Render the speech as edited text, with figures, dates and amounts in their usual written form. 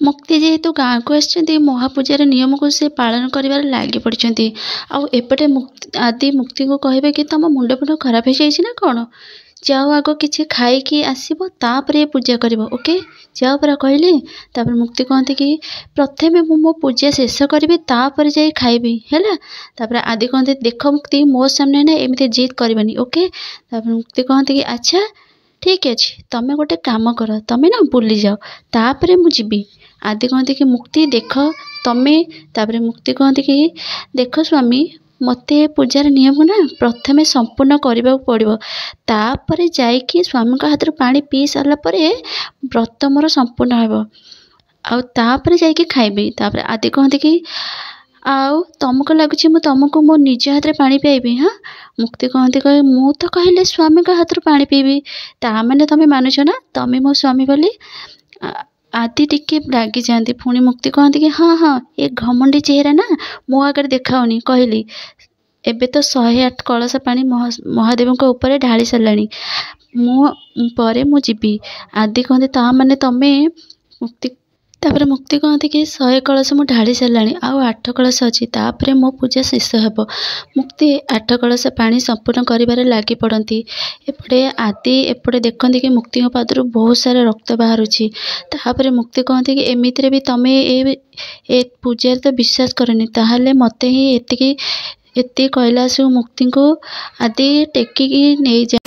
मुक्ति जेहेतु गाँ को आसछन्ती महापूजार नियम को से पालन करिवार लागी पड़छन्ती। आउ एपटे आदि मुक्ति को कहबे कि तम मुंड फुंड खराब हो जाइछि ना कौन, जाओ आगो किछि खाइकी आसीबो तापरे पूजा करिवो। ओके जाओ परा कहले। तापर मुक्ति कहते कि प्रथमे मु मो पूजा शेष करिवि तापर जाई खाइबी हैला। तापर आदि कहते देख मुक्ति मो सामने ना एमिते जिद करबनी। ओके तापर मुक्ति कहते कि अच्छा ठीक अछि तमे गोटे काम कर, तमे ना बुली जाओ तापरे मु जिबी। आदि कहते कि मुक्ति देख तमे, तापर मुक्ति कहते कि देख स्वामी मते पूजार नियम ना प्रथमे संपूर्ण करबा पड़िबो, तापरे जाइकी स्वामी का हाथ पानी पी सारला परे व्रत मोर संपूर्ण हेबो, आउ तापरे जाइकी खाइबी। तापर आदि कहते कि आउ तुमको लगुच मु तुमको मो निज हाथ रे पानी पियाबी। हाँ मुक्ति कहते कहे मु तो कहले स्वामी का हाथ रे पानी पीबी, ता माने तमे मानुछ ना तमे मो स्वामी बोली। आदि टिके रागी जाती। पुणी मुक्ति कहते कि हाँ हाँ ये घमंडी चेहरा ना मो आगे देखाओनी कहली। एबे तो 108 कलश पानी महादेव को ऊपर ढाली साराणी, मु परे मु जीवी। आदि कहते ता माने तमे मुक्ति। तापर मुक्ति कहते कि 100 कलश मु ढाली साराणी आउ 8 कलश अच्छी, तापरे मो पूजा शेष हेबो। मुक्ति 8 कलश पानी संपूर्ण करिबारे लागी पड़ती। एपटे आदि एपटे देखते कि मुक्ति पादर बहुत सारा रक्त बाहरुची। तापरे मुक्ति कहते कि एमितिरे भी तमे ए पूजा तो विश्वास करनी, ताहले मते ही एति कैलाश मुक्ति को आदि टेकिकी नहीं जा।